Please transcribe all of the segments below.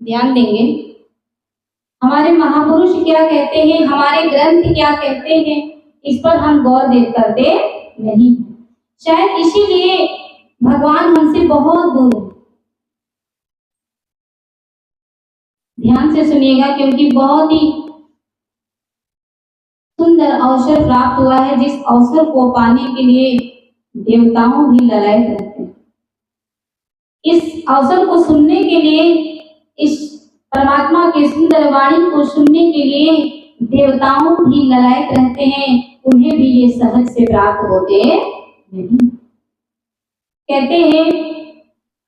ध्यान देंगे हमारे महापुरुष क्या कहते हैं, हमारे ग्रंथ क्या कहते हैं, इस पर हम गौर देख करते नहीं। शायद इसीलिए भगवान हमसे बहुत दूर है। ध्यान से सुनिएगा, क्योंकि बहुत ही सुंदर अवसर प्राप्त हुआ है, जिस अवसर को पाने के लिए देवताओं भी ललायत रहते हैं। इस अवसर को सुनने के लिए, इस परमात्मा के सुंदर वाणी को सुनने के लिए देवताओं भी ललायत रहते हैं, उन्हें भी ये सहज से प्राप्त होते नहीं। कहते हैं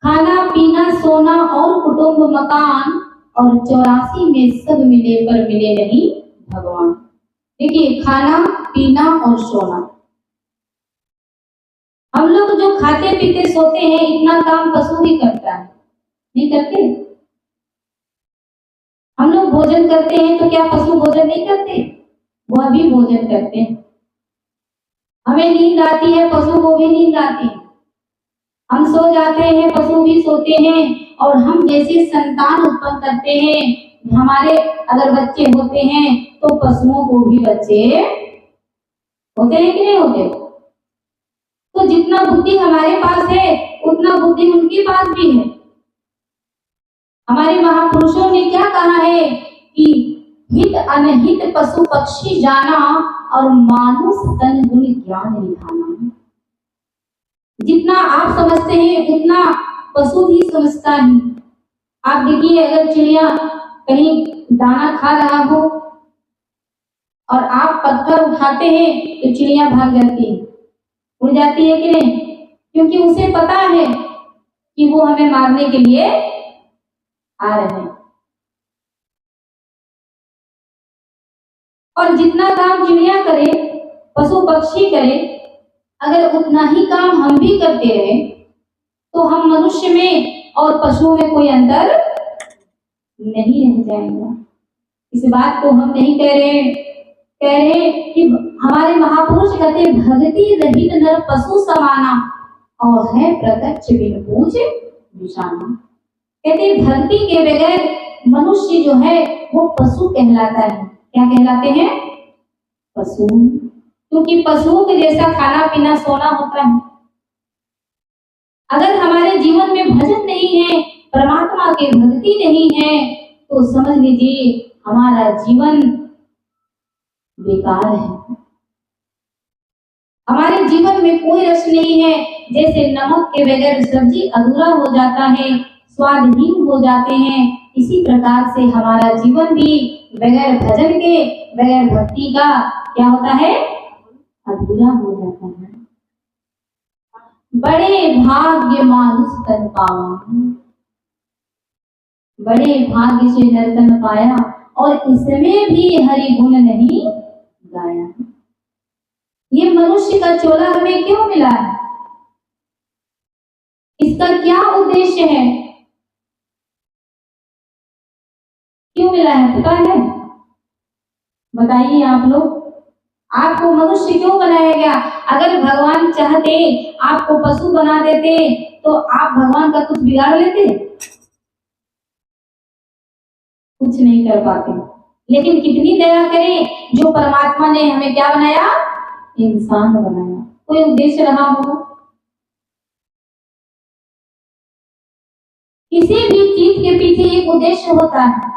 खाना पीना सोना और कुटुंब मकान और 84 में सब मिले पर मिले नहीं भगवान। देखिए, खाना पीना और सोना, हम लोग जो खाते पीते सोते हैं इतना काम पशु भी करता है, नहीं करते? हम लोग भोजन करते हैं तो क्या पशु भोजन नहीं करते? वह भी भोजन करते हैं। हमें नींद आती है, पशु को भी नींद आती है। हम सो जाते हैं, पशु भी सोते हैं। और हम जैसे संतान उत्पन्न करते हैं, हमारे अगर बच्चे होते हैं तो पशुओं को भी बच्चे होते हैं कि नहीं होते? तो जितना बुद्धि हमारे पास है उतना बुद्धि उनके पास भी है। हमारे महापुरुषों ने क्या कहा है कि हित अनहित पशु पक्षी जाना और मानुष तन गुण ज्ञान निधाना। जितना आप समझते हैं उतना पशु भी समझता है। आप देखिए, अगर चिड़िया कहीं दाना खा रहा हो और आप पत्थर उठाते हैं तो चिड़िया भाग जाती है, उड़ जाती है कि नहीं? क्योंकि उसे पता है कि वो हमें मारने के लिए आ रहे हैं। और जितना काम चिड़िया करे, पशु पक्षी करे, अगर उतना ही काम हम भी करते रहे तो हम मनुष्य में और पशुओं में कोई अंतर नहीं रह जाएगा। इस बात को हम नहीं कह रहे कि हमारे महापुरुष कहते भक्ति रहित नर पशु समाना और है प्रत्यक्ष बिन पूज निशाना। कहते भक्ति के बगैर मनुष्य जो है वो पशु कहलाता है। क्या कहलाते हैं? पशु। क्योंकि पशुओं के जैसा खाना पीना सोना होता है। अगर हमारे जीवन में भजन नहीं है, परमात्मा की भक्ति नहीं है, तो समझ लीजिए हमारा जीवन बेकार है। हमारे जीवन में कोई रस नहीं है। जैसे नमक के बगैर सब्जी अधूरा हो जाता है, स्वादहीन हो जाते हैं, इसी प्रकार से हमारा जीवन भी बगैर भजन के, बगैर भक्ति का क्या होता है? अधूरा हो जाता है। बड़े भाग्य मानुष तन पावा, बड़े भाग्य से नर तन पाया और इसमें भी हरि गुण नहीं गाया। ये मनुष्य का चोला हमें क्यों मिला है? इसका क्या उद्देश्य है? क्यों मिला है पता है? बताइए आप लोग। आपको मनुष्य क्यों बनाया गया? अगर भगवान चाहते आपको पशु बना देते तो आप भगवान का कुछ बिगाड़ लेते? कुछ नहीं कर पाते। लेकिन कितनी दया करें, जो परमात्मा ने हमें क्या बनाया? इंसान बनाया। कोई उद्देश्य रहा होगा। किसी भी चीज के पीछे एक उद्देश्य होता है।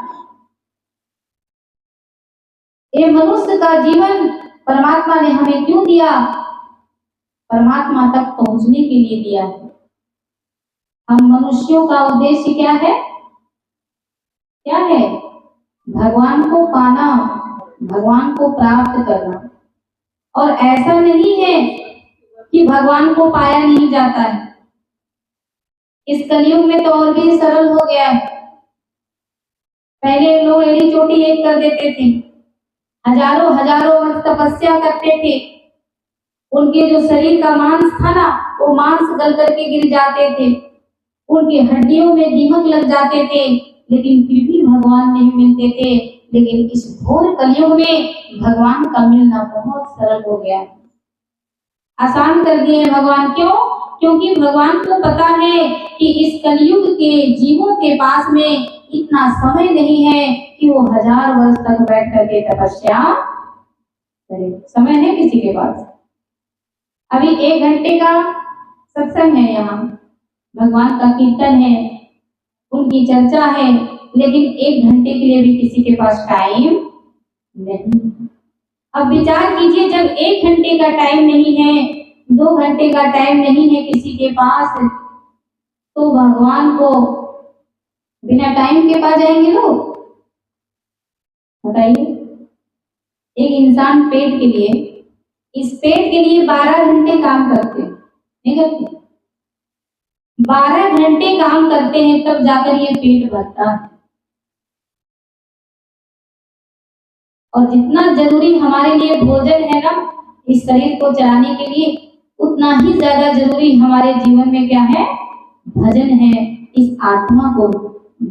ये मनुष्य का जीवन परमात्मा ने हमें क्यों दिया? परमात्मा तक पहुंचने के लिए दिया है। हम मनुष्यों का उद्देश्य क्या है? क्या है? भगवान को पाना, भगवान को प्राप्त करना। और ऐसा नहीं है कि भगवान को पाया नहीं जाता है। इस कलयुग में तो और भी सरल हो गया है। पहले लोग एड़ी चोटी एक कर देते थे, हजारों हजारों वर्ष तपस्या करते थे, उनके जो शरीर का मांस था ना, वो मांस गल करके गिर जाते थे, उनकी हड्डियों में दीमक लग जाते थे, लेकिन फिर भी भगवान नहीं मिलते थे। लेकिन इस घोर कलयुग में भगवान का मिलना बहुत सरल हो गया, आसान कर दिए भगवान। क्यों? क्योंकि भगवान को पता है कि इस कलयुग के जीवों के पास में इतना समय नहीं है कि वो 1000 वर्ष तक बैठ करके तपस्या करे। समय है किसी के पास? अभी 1 घंटे का सत्संग है, यहाँ भगवान का कीर्तन है, उनकी चर्चा है, लेकिन 1 घंटे के लिए भी किसी के पास टाइम नहीं। अब विचार कीजिए, जब 1 घंटे का टाइम नहीं है, 2 घंटे का टाइम नहीं है किसी के पास, तो भगवान को बिना टाइम के पा जाएंगे लोग? बताइए। एक इंसान पेट के लिए, इस पेट के लिए 12 घंटे काम करते हैं, नहीं करते? 12 घंटे काम करते हैं तब जाकर ये पेट भरता है। और जितना जरूरी हमारे लिए भोजन है ना इस शरीर को चलाने के लिए, उतना ही ज्यादा जरूरी हमारे जीवन में क्या है? भजन है, इस आत्मा को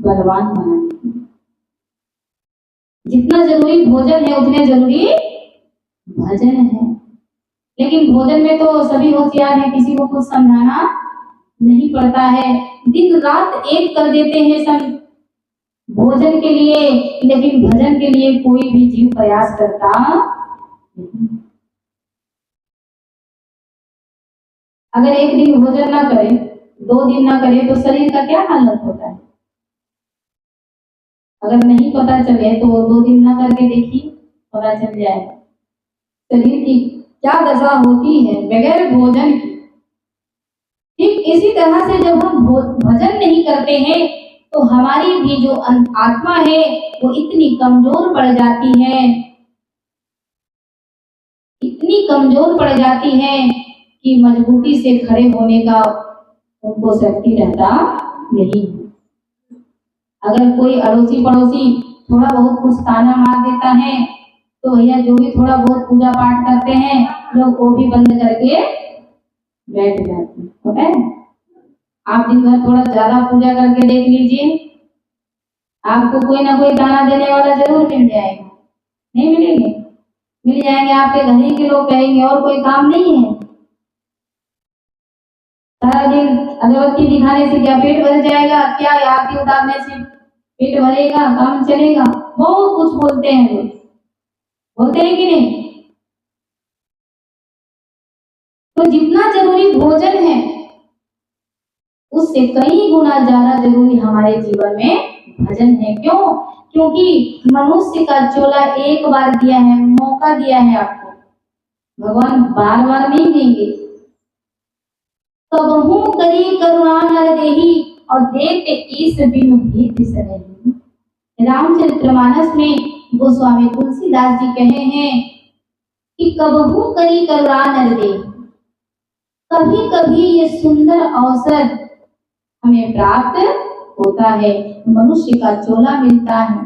बलवान बनाने के लिए। जितना जरूरी भोजन है उतने जरूरी भजन है। लेकिन भोजन में तो सभी होशियार हैं, किसी को कुछ समझाना नहीं पड़ता है, दिन रात एक कर देते हैं सब भोजन के लिए, लेकिन भजन के लिए कोई भी जीव प्रयास करता नहीं। अगर एक दिन भोजन ना करे, 2 दिन ना करे, तो शरीर का क्या हालत होता है? अगर नहीं पता चले तो 2 दिन ना करके देखिए, पता चल जाएगा शरीर की क्या दशा होती है बगैर भोजन की। ठीक इसी तरह से जब हम भजन नहीं करते हैं तो हमारी भी जो आत्मा है वो इतनी कमजोर पड़ जाती है, इतनी कमजोर पड़ जाती है कि मजबूती से खड़े होने का उनको शक्ति रहता नहीं। अगर कोई अड़ोसी पड़ोसी थोड़ा बहुत कुछ ताना मार देता है तो भैया जो भी थोड़ा बहुत पूजा पाठ करते हैं लोग वो भी बंद करके बैठ जाते हैं। पता है, आप दिन भर थोड़ा ज्यादा पूजा करके देख लीजिए, आपको कोई ना कोई दाना देने वाला जरूर मिल जाएगा। नहीं मिलेंगे? मिल जाएंगे। आपके घर ही के लोग कहेंगे और कोई काम नहीं है। सारा दिन अगरबत्ती दिखाने से क्या पेट भर जाएगा? क्या आरती उतारने से पेट भरेगा? काम चलेगा? बहुत कुछ बोलते हैं लोग, बोलते हैं कि नहीं? तो जितना जरूरी भोजन है उससे कई गुना ज्यादा जरूरी हमारे जीवन में भजन है। क्यों? क्योंकि मनुष्य का चोला एक बार दिया है, मौका दिया है आपको, भगवान बार बार नहीं देंगे। कबहू करी करुणा नर देही और देखते ईश बिनु भेद सरहि। रामचरितमानस में गोस्वामी तुलसीदास जी कहे हैं कि कबहू करी करुणा नर देही, कभी कभी ये सुंदर अवसर हमें प्राप्त होता है, मनुष्य का चोला मिलता है।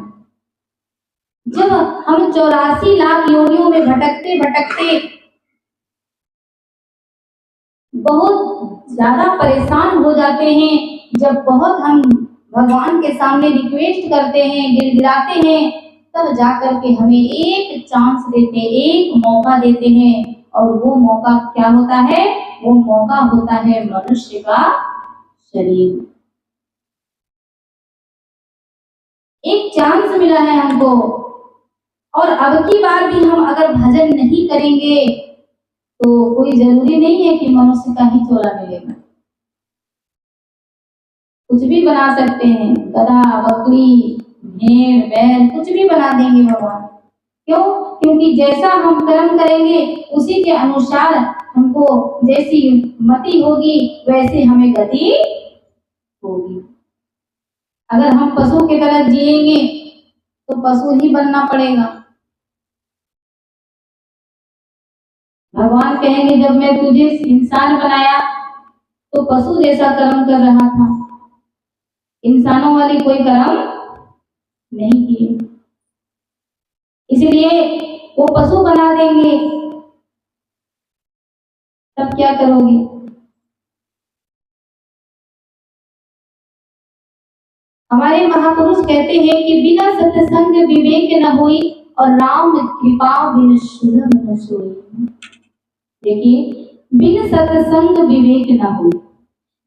जब हम 84 लाख योनियों में भटकते भटकते बहुत ज्यादा परेशान हो जाते हैं, जब बहुत हम भगवान के सामने रिक्वेस्ट करते हैं, गिड़गिड़ाते हैं, तब जाकर के हमें एक चांस देते, एक मौका देते हैं। और वो मौका क्या होता है? वो मौका होता है मनुष्य का शरीर। एक चांस मिला है हमको, और अब की बार भी हम अगर भजन नहीं करेंगे तो कोई जरूरी नहीं है कि मनुष्य का ही चोला मिलेगा। कुछ भी बना सकते हैं, गधा, बकरी, भेड़, बैल, कुछ भी बना देंगे भगवान। क्यों? क्योंकि जैसा हम कर्म करेंगे उसी के अनुसार हमको जैसी मति होगी वैसे हमें गति होगी। अगर हम पशु की तरह जिएंगे तो पशु ही बनना पड़ेगा। भगवान कहेंगे जब मैं तुझे इंसान बनाया तो पशु जैसा कर्म कर रहा था, इंसानों वाली कोई कर्म नहीं किए, इसलिए वो पशु बना देंगे। तब क्या करोगे? हमारे महापुरुष कहते हैं कि बिना सत्संग विवेक न होई और राम कृपा बिन सुलभ न सोई। देखिए, बिन सत्संग विवेक न हो,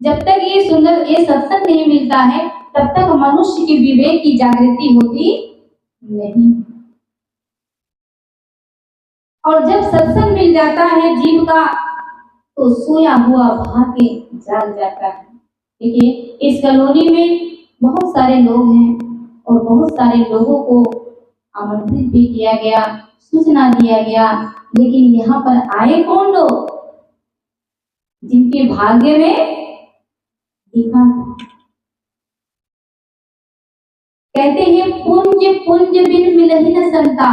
जब तक ये सत्संग नहीं मिलता है तब तक मनुष्य की विवेक की जागृति होती नहीं। और जब सत्संग मिल जाता है जीव का तो सोया हुआ भाग्य जाग जाता है। देखिए, इस कॉलोनी में बहुत सारे लोग हैं और बहुत सारे लोगों को आमंत्रित भी किया गया, सूचना दिया गया, लेकिन यहाँ पर आए कौन लोग? जिनके भाग्य में लिखा। कहते हैं पुंज पुंज बिन मिलहि न संता।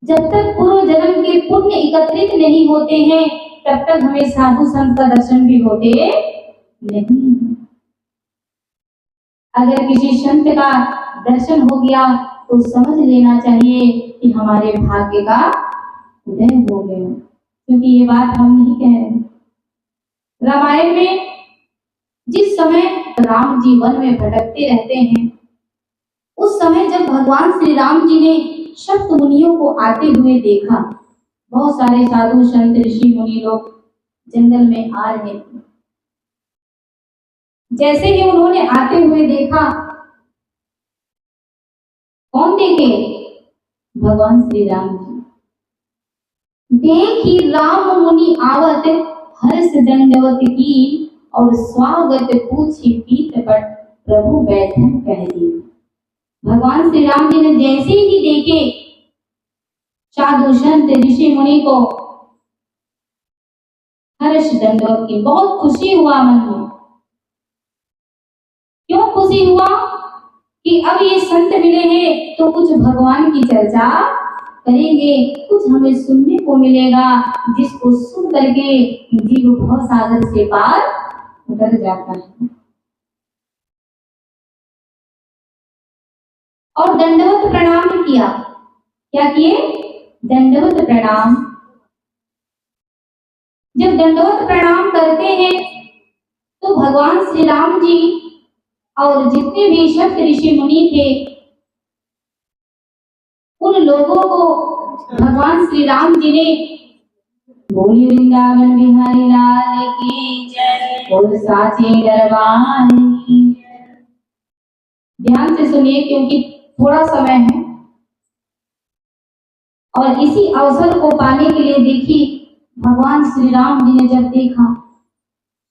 जब तक पूर्व जन्म के पुण्य एकत्रित नहीं होते हैं तब तक हमें साधु संत का दर्शन भी होते नहीं। अगर किसी संत का दर्शन हो गया तो समझ लेना चाहिए कि हमारे भाग्य का उदय हो गया, क्योंकि ये बात हम नहीं कह रहे। रामायण में जिस समय राम जी वन में भटकते रहते हैं, उस समय जब भगवान श्री राम जी ने सप्त मुनियों को आते हुए देखा, बहुत सारे साधु संत ऋषि मुनि लोग जंगल में आ रहे थे। जैसे ही उन्होंने आते हुए देखा, कौन देखे? भगवान श्री राम जी। देखी राम मुनि आवत हर्ष दंडवत की और स्वागत पूछी पीठ पर प्रभु बैठन कह दी। भगवान श्री राम जी ने जैसे ही देखे साधु संत ऋषि मुनि को, हर्ष दंडवत की, बहुत खुशी हुआ मन में। क्यों खुशी हुआ? कि अब ये संत मिले हैं तो कुछ भगवान की चर्चा करेंगे, कुछ हमें सुनने को मिलेगा, जिसको सुन करके जीव भव सागर से पार उतर जाता है। और दंडवत प्रणाम किया। क्या किए? दंडवत प्रणाम। जब दंडवत प्रणाम करते हैं तो भगवान श्री राम जी और जितने भी सप्त ऋषि मुनि थे, उन लोगों को भगवान श्री राम जी ने बोलिए वृंदावन बिहारी लाल की जय, बोल साचे दरबार की। ध्यान से सुनिए क्योंकि थोड़ा समय है, और इसी अवसर को पाने के लिए देखिए भगवान श्री राम जी ने जब देखा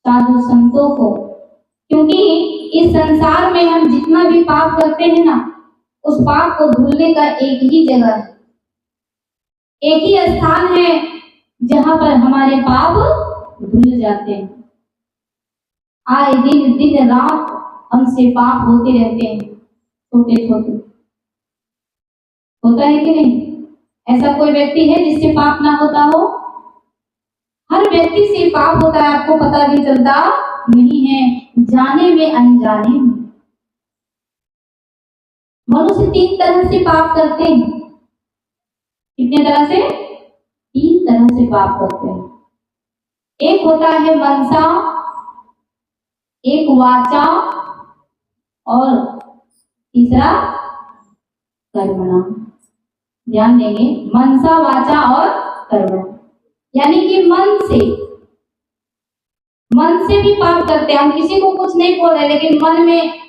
साधु संतों को, क्योंकि इस संसार में हम जितना भी पाप करते हैं ना, उस पाप को धुलने का एक ही जगह है, एक ही स्थान है जहां पर हमारे पाप धुल जाते हैं। आए दिन दिन रात हमसे पाप होते रहते हैं, छोटे छोटे। होता है कि नहीं? ऐसा कोई व्यक्ति है जिससे पाप ना होता हो? हर व्यक्ति से पाप होता है, आपको पता भी चलता नहीं है, जाने में अनजाने में। मनुष्य 3 तरह से पाप करते हैं। कितने तरह से? 3 तरह से पाप करते हैं। एक होता है मनसा, एक वाचा और तीसरा कर्मणा। ध्यान देंगे, मनसा, वाचा और कर्मणा, यानी कि मन से भी पाप करते हैं। हम किसी को कुछ नहीं बोल रहे, लेकिन मन में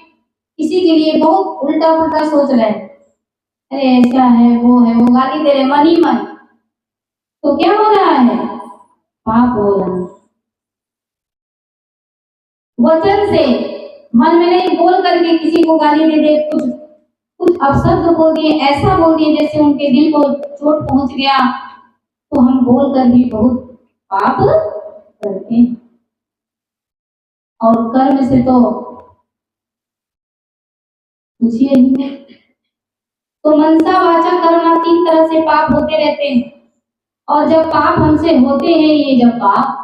किसी के लिए बहुत उल्टा पुल्टा सोच रहे हैं, अरे ऐसा है, वो गाली दे रहे, मन ही मन। तो क्या हो रहा है? पाप हो रहा है। वचन से, मन में नहीं, बोल करके किसी को गाली दे दे, कुछ अपशब्द बोल दिए, ऐसा बोल दिए जैसे उनके दिल को चोट पहुंच गया, तो हम बोल कर भी बहुत पाप करते हैं। और कर्म से तो पूछिए ही। तो मनसा, वाचा, कर्मणा 3 तरह से पाप होते रहते हैं। और जब पाप हमसे होते हैं, ये जब पाप,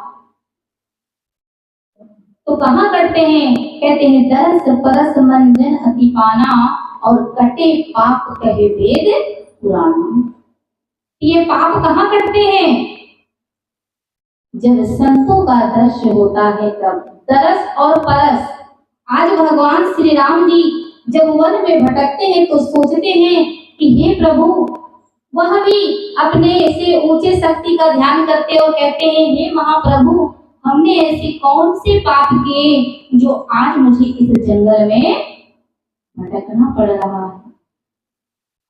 तो कहाँ करते हैं? कहते हैं दरस परस मंजन अति पाना और कटे पाप कहे वेद पुराना। ये पाप कहाँ करते हैं? जब संतों का दर्श होता है तब। दरस और परस। आज भगवान श्री राम जी जब वन में भटकते हैं तो सोचते हैं कि हे प्रभु, वह भी अपने से ऊंचे शक्ति का ध्यान करते और कहते हैं हे महाप्रभु, हमने ऐसे कौन से पाप किए जो आज मुझे इस जंगल में भटकना पड़ रहा है।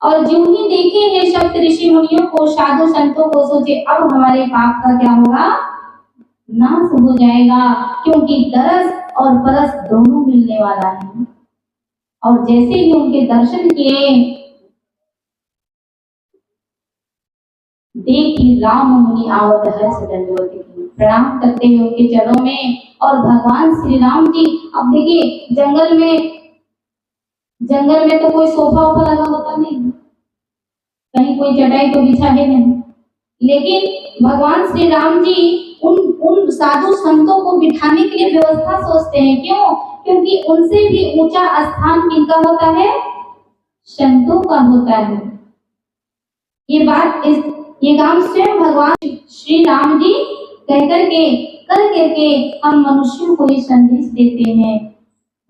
और जो ही देखे हैं सप्त ऋषि मुनियों को, साधु संतों को, सोचे अब हमारे पाप का क्या होगा, नाश हो जाएगा, क्योंकि दरस और परस दोनों मिलने वाला है। और जैसे ही उनके दर्शन किए, देखी राम मुनि आवत हर्ष दंडवत की, प्रणाम करते हैं उनके चरणों में। और भगवान श्री राम जी, अब देखिए जंगल में तो कोई सोफा वोफा लगा होता नहीं, कहीं कोई चटाई तो बिछा है नहीं, लेकिन भगवान श्री राम जी उन साधु संतों को बिठाने के लिए व्यवस्था सोचते हैं। क्यों? क्योंकि उनसे भी ऊंचा स्थान किनका होता है, संतों का होता है। ये काम स्वयं भगवान श्री राम जी कह करके हम मनुष्यों को ये संदेश देते हैं।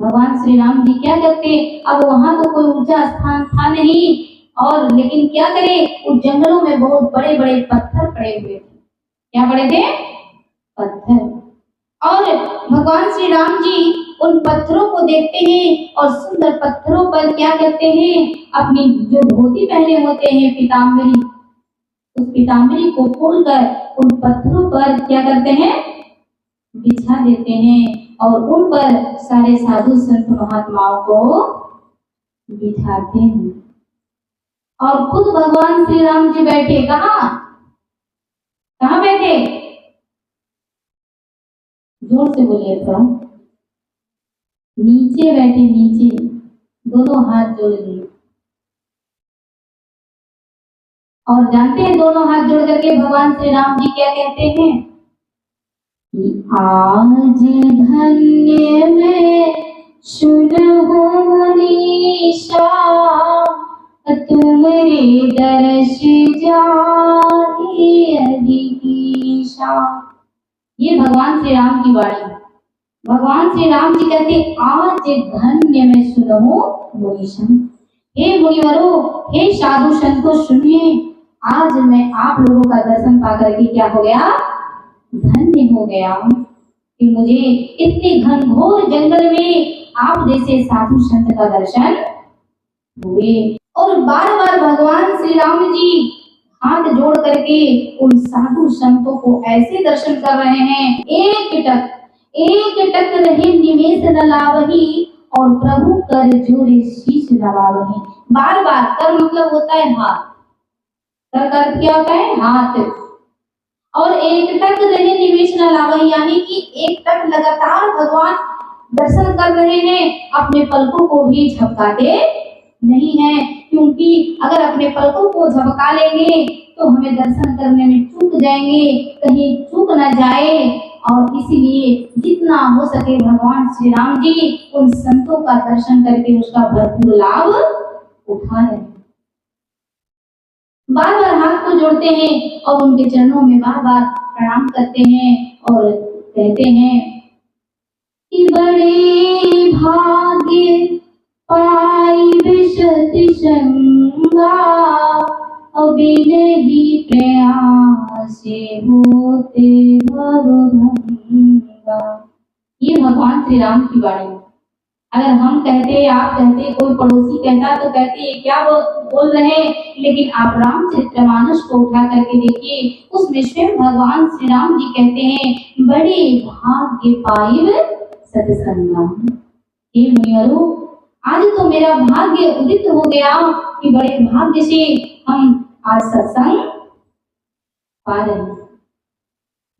भगवान श्री राम जी क्या करते, अब वहां तो कोई ऊंचा स्थान था नहीं, और लेकिन क्या करे, उन जंगलों में बहुत बड़े बड़े पत्थर पड़े हुए थे। क्या पड़े थे? पत्थर। और भगवान श्री राम जी उन पत्थरों को देखते हैं और सुंदर पत्थरों पर क्या करते हैं, अपनी जो धोती पहने होते हैं पीताम्बरी, उस पीताम्बरी को खोलकर उन पत्थरों पर क्या करते हैं, बिछा देते हैं, और उन पर सारे साधु संत महात्माओं को बिठाते हैं। और खुद भगवान श्री राम जी बैठे कहाँ बैठे, जोर से बोलिए तो, नीचे बैठे, नीचे, दोनों हाथ जोड़ लिए। और जानते हैं दोनों हाथ जोड़ करके भगवान श्री राम जी क्या कहते हैं, आज धन्य मैं सुनहु मुनीषा, तुम्हारे दर्श जाहि अधिकीषा। ये भगवान श्री राम की वाणी। भगवान श्री राम जी कहते, आज धन्य मैं सुनहु मुनीषा, हे मुनिवरों, हे साधु संतों, सुनिए, आज मैं आप लोगों का दर्शन पाकर के क्या हो गया, धन्य हो गया कि मुझे इतने घनघोर जंगल में आप जैसे साधु संत का दर्शन हुए। और बार बार भगवान श्री राम जी हाथ जोड़ करके उन साधु संतों को ऐसे दर्शन कर रहे हैं, एक टक रहे निमेष न लावही, और प्रभु कर जोड़े शीश नवावही। बार बार, कर मतलब होता है हाथ, कर क्या होता है, हाथ। और एक टक रहे निमेष न लावही, यानी कि एक टक लगातार भगवान दर्शन कर रहे हैं, अपने पलकों को भी झपकाते नहीं है, क्योंकि अगर अपने पलकों को झपका लेंगे तो हमें दर्शन करने में चूक जाएंगे, कहीं चूक न जाए। और इसीलिए जितना हो सके भगवान श्री राम जी उन संतों का दर्शन करके उसका भरपूर लाभ उठा रहे हैं। बार बार हाथ को जोड़ते हैं और उनके चरणों में बार बार प्रणाम करते हैं और कहते हैं कि बड़े भाग्य पाई विशति संगा, बिनहि प्रयास होते भवभंगा। ये भगवान श्री राम की वाणी। अगर हम कहते, आप कहते, कोई पड़ोसी कहता तो कहते ये क्या बोल रहे हैं, लेकिन आप रामचरितमानस को उठा करके देखिए, उसमें स्वयं भगवान श्री राम जी कहते हैं, बड़े भाग्य पाई सत्संगा। हे मुनिवरों, आज तो मेरा भाग्य उदित हो गया कि बड़े भाग्य से हम आज सत्संग पा रहे हैं,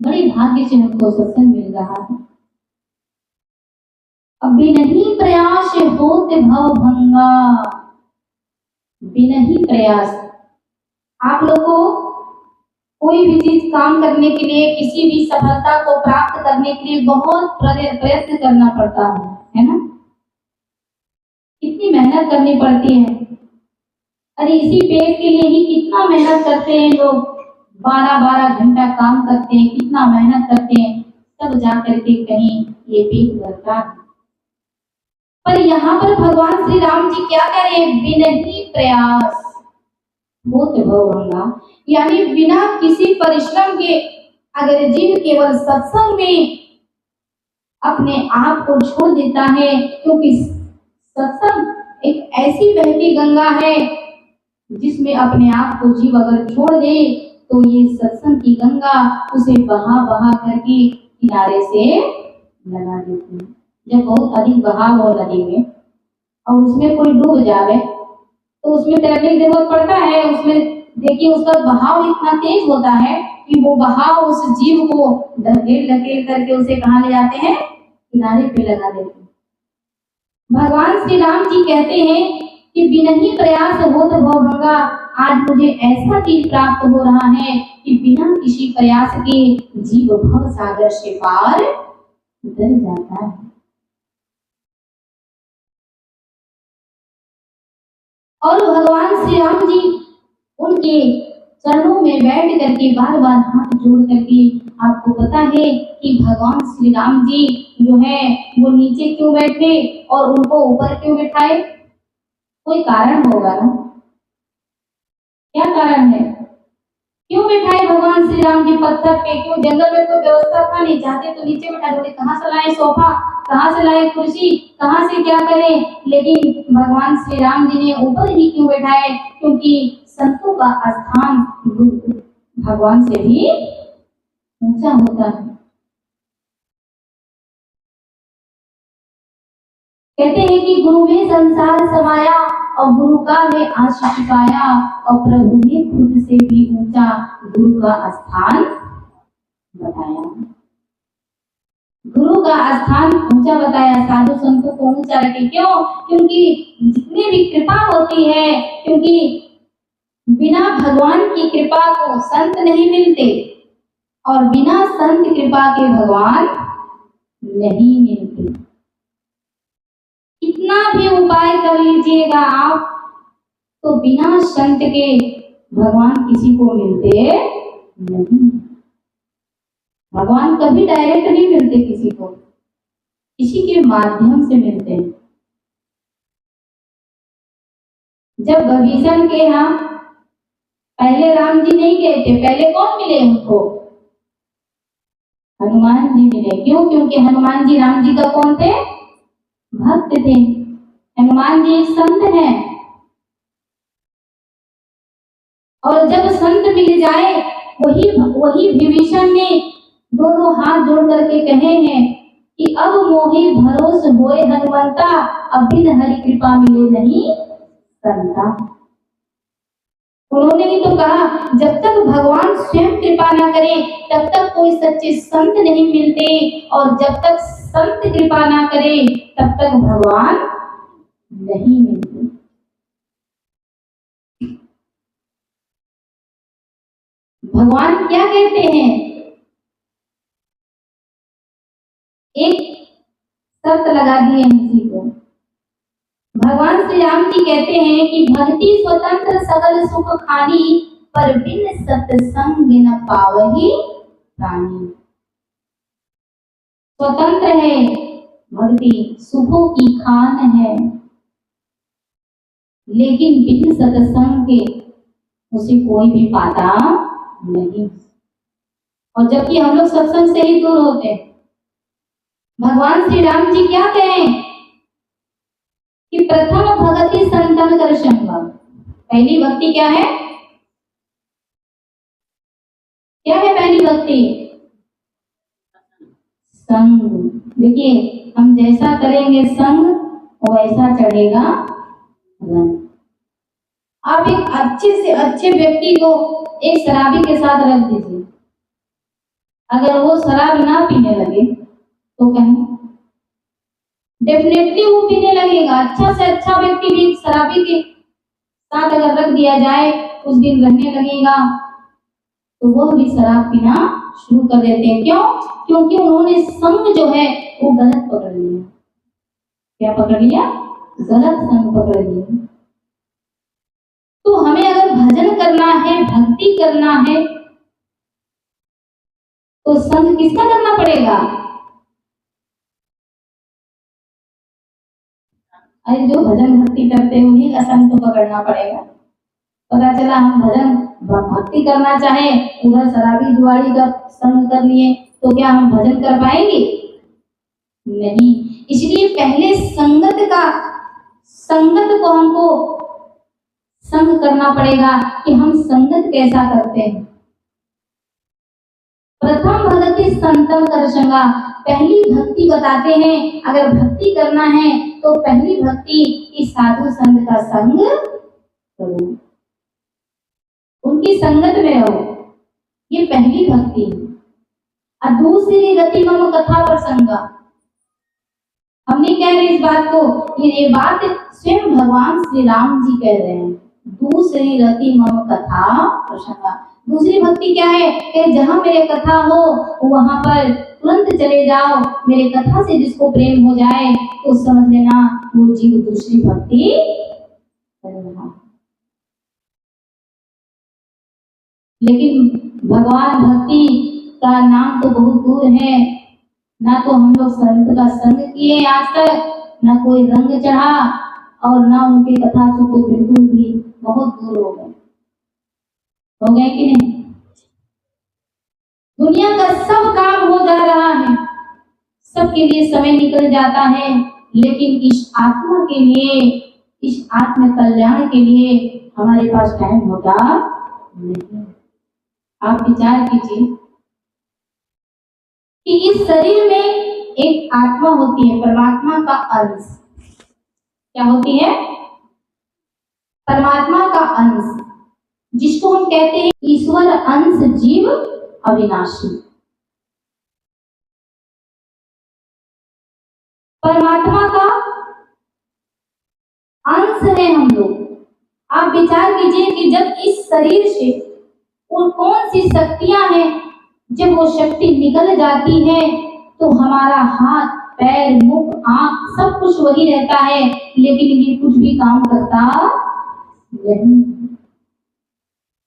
बड़े भाग्य से हमको सत्संग मिल रहा है। अब बिनहि प्रयास होते भवभंगा, बिनहि प्रयास, आप लोग को कोई भी चीज काम करने के लिए, किसी भी सफलता को प्राप्त करने के लिए बहुत प्रयत्न करना पड़ता है ना, कितनी मेहनत करनी पड़ती है। अरे इसी पेट के लिए ही कितना मेहनत करते हैं लोग, 12-12 घंटा काम करते हैं, कितना मेहनत करते हैं, तब जा करके कहीं ये पेट भरता है। पर यहाँ पर भगवान श्री राम जी क्या कह रहे हैं, बिनहि प्रयास होते भवभंगा, यानी बिना किसी परिश्रम के अगर जीव केवल सत्संग में अपने आप को छोड़ देता है, क्योंकि सत्संग एक ऐसी बहती गंगा है जिसमें अपने आप को जीव अगर छोड़ दे तो ये सत्संग की गंगा उसे बहा बहा करके किनारे से लगा देती है। जब बहुत अधिक बहाव हो नदी में और उसमें कोई डूब जाए तो उसमें तैरने की जरूरत पड़ता है। उसमें देखिए उसका बहाव इतना तेज होता है कि वो बहाव उस जीव को धकेल धकेल करके उसे कहाँ ले जाते हैं, किनारे पे लगा देते हैं। भगवान श्री राम जी कहते हैं कि बिना ही प्रयास होत भवभंगा, आज मुझे ऐसा चीज प्राप्त हो रहा है कि बिना किसी प्रयास के जीव भव सागर से पार उतर जाता है। और भगवान श्री राम जी उनके चरणों में बैठ करके बार बार हाथ जोड़ करके, आपको पता है कि भगवान श्री राम जी जो है वो नीचे क्यों बैठे और उनको ऊपर क्यों बैठाए? कोई कारण होगा ना, क्या कारण है? क्यों बैठाए भगवान श्री राम जी पत्थर पे? क्यों? जंगल में कोई व्यवस्था था नहीं, चाहते तो नीचे बैठा दो, कहाँ से लाए सोफा, कहाँ से लाए कुर्सी, कहाँ से क्या करें? लेकिन भगवान श्री राम जी ने ऊपर ही क्यों बैठाए? क्योंकि संतों का स्थान भगवान से भी ऊंचा होता है। कहते हैं कि गुरु में संसार समाया और गुरु का है आशीष पाया, और प्रभु ने खुद से भी ऊंचा गुरु का स्थान बताया। गुरु का स्थान ऊंचा बताया, साधु संतों को ऊंचा रखे। क्यों? क्योंकि जितनी भी कृपा होती है, क्योंकि बिना भगवान की कृपा को संत नहीं मिलते और बिना संत कृपा के भगवान नहीं मिलते। कितना भी उपाय कर लीजिएगा आप, तो बिना संत के भगवान किसी को मिलते नहीं। भगवान कभी डायरेक्ट नहीं मिलते किसी को, किसी के माध्यम से मिलते हैं। जब विभीषण के यहाँ पहले राम जी नहीं गए थे, पहले कौन मिले उनको? हनुमान जी मिले। क्यों? क्योंकि हनुमान जी राम जी का कौन थे? भक्त थे। हनुमान जी एक संत हैं, और जब संत मिल जाए, वही विभीषण ने दोनों हाथ जोड़ करके कहे हैं कि अब मोहि भरोस होए हनुमंता, अब बिन हरि कृपा मिले नहीं संता। उन्होंने ही तो कहा, जब तक भगवान स्वयं कृपा ना करे तब तक कोई सच्चे संत नहीं मिलते, और जब तक संत कृपा ना करे तब तक भगवान नहीं मिलते। भगवान क्या कहते हैं? एक शर्त लगा दिए किसी को। भगवान श्री राम जी कहते हैं कि भक्ति स्वतंत्र सकल सुख खानी, पर बिन सत्संग न पावहि प्राणी। स्वतंत्र है भक्ति, सुखों की खान है, लेकिन बिन सत्संग के उसे कोई भी पाता नहीं। और जबकि हम लोग सत्संग से ही दूर होते हैं। भगवान श्री राम जी क्या कहें कि प्रथम भगति संतन कर संग। पहली भक्ति क्या है? क्या है पहली भक्ति? संग। देखिए, हम जैसा करेंगे संग वैसा चढ़ेगा रंग। आप एक अच्छे से अच्छे व्यक्ति को एक शराबी के साथ रख दीजिए, अगर वो शराब ना पीने लगे तो कहें डेफिनेटली वो पीने लगेगा। अच्छा से अच्छा व्यक्ति भी शराबी के साथ अगर रख दिया जाए, उस दिन रहने लगेगा, तो वह भी शराब पीना शुरू कर देते हैं। क्यों? क्योंकि उन्होंने संग जो है वो गलत पकड़ लिया। क्या पकड़ लिया? गलत संग पकड़ लिया। तो हमें अगर भजन करना है, भक्ति करना है, तो संग किसका करना पड़ेगा? अरे जो भजन भक्ति करते हैं उन्हीं का संग तो पकड़ना पड़ेगा। पता चला हम भजन भक्ति करना चाहे, उधर शराबी जुआड़ी का संग कर लिए, तो क्या हम भजन कर पाएंगे? नहीं। इसलिए पहले संगत को हमको संग करना पड़ेगा कि हम संगत कैसा करते हैं। प्रथम भक्ति संतम कर संगा, पहली भक्ति बताते हैं। अगर भक्ति करना है तो पहली भक्ति इस साधु संत का संग करो, उनकी संगत में रहो, ये पहली भक्ति है। और दूसरी रति मम कथा प्रसंगा, हम नहीं कह रहे इस बात को, ये बात स्वयं भगवान श्री राम जी कह रहे हैं। दूसरी रति मम कथा प्रसंगा, दूसरी भक्ति क्या है कि जहां मेरे कथा हो वहां पर तुरंत चले जाओ। मेरे कथा से जिसको प्रेम हो जाए तो समझ लेना वो जीव दूसरी भक्ति कर रहा। लेकिन भगवान भक्ति का नाम तो बहुत दूर है, ना तो हम लोग संत का संग किए आज तक, ना कोई रंग चढ़ा, और ना उनके कथा से तो बिल्कुल भी बहुत दूर हो गए कि नहीं। दुनिया का सब काम हो जा रहा है, सबके लिए समय निकल जाता है, लेकिन इस आत्मा के लिए, इस आत्म कल्याण के लिए हमारे पास टाइम होता नहीं। आप विचार कीजिए कि इस शरीर में एक आत्मा होती है, परमात्मा का अंश। क्या होती है? परमात्मा का अंश, जिसको हम कहते हैं ईश्वर अंश जीव अविनाशी। परमात्मा का अंश है हम लोग। आप विचार कीजिए कि जब इस शरीर से और कौन सी शक्तियां हैं, जब वो शक्ति निकल जाती है तो हमारा हाथ पैर मुख आंख सब कुछ वही रहता है, लेकिन ये कुछ भी काम करता नहीं।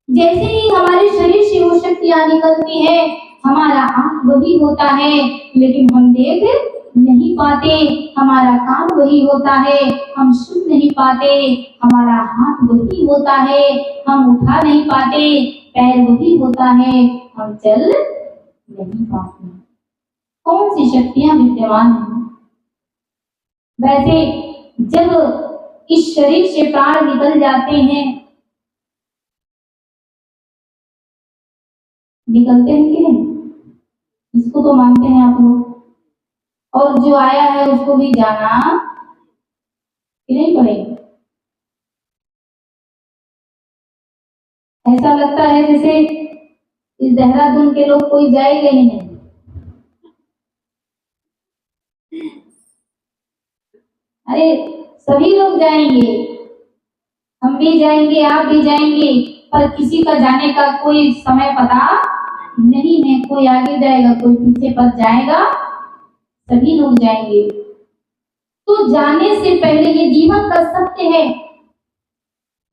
जैसे ही हमारे शरीर से वो शक्तियां निकलती है, हमारा आंख वही होता है, लेकिन हम देख नहीं पाते। हमारा काम वही होता है, हम सुन नहीं पाते। हमारा हाथ वही होता है, हम उठा नहीं पाते। पैर वही होता है, हम चल नहीं पाते। कौन सी शक्तियां विद्यमान हैं? वैसे जब इस शरीर से प्राण निकल जाते हैं, निकलते हैं कि नहीं? इसको तो मानते हैं आप लोग। और जो आया है उसको भी जाना कि नहीं पड़ेगा। ऐसा लगता है जैसे इस देहरादून के लोग कोई जाएगा ही नहीं। अरे सभी लोग जाएंगे, हम भी जाएंगे, आप भी जाएंगे, पर किसी का जाने का कोई समय पता नहीं है। कोई आगे जाएगा, कोई पीछे पर जाएगा, सभी लोग जाएंगे। तो जाने से पहले ये जीवन का सत्य है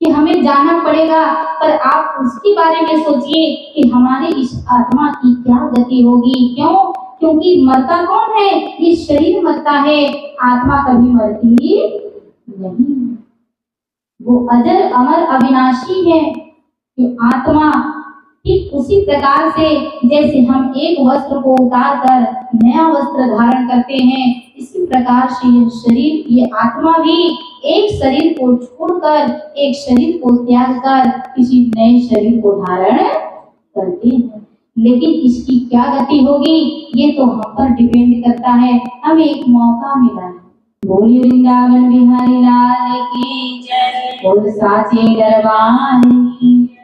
कि हमें जाना पड़ेगा, पर आप उसके बारे में सोचिए कि हमारे इस आत्मा की क्या गति होगी। क्यों? क्योंकि मरता कौन है? ये शरीर मरता है, आत्मा कभी मरती नहीं। वो अजर अमर अविनाशी है। कि आत्मा ठीक उसी प्रकार से जैसे हम एक वस्त्र को उतार कर नया वस्त्र धारण करते हैं, इसी प्रकार से ये शरीर, ये आत्मा भी एक शरीर को छोड़कर, एक शरीर को त्याग कर किसी नए शरीर को धारण करते हैं। लेकिन इसकी क्या गति होगी ये तो हम पर डिपेंड करता है। हमें एक मौका मिला है। बोलिए वृंदावन बिहारी लाल की जय, बोल साचे दरबार की।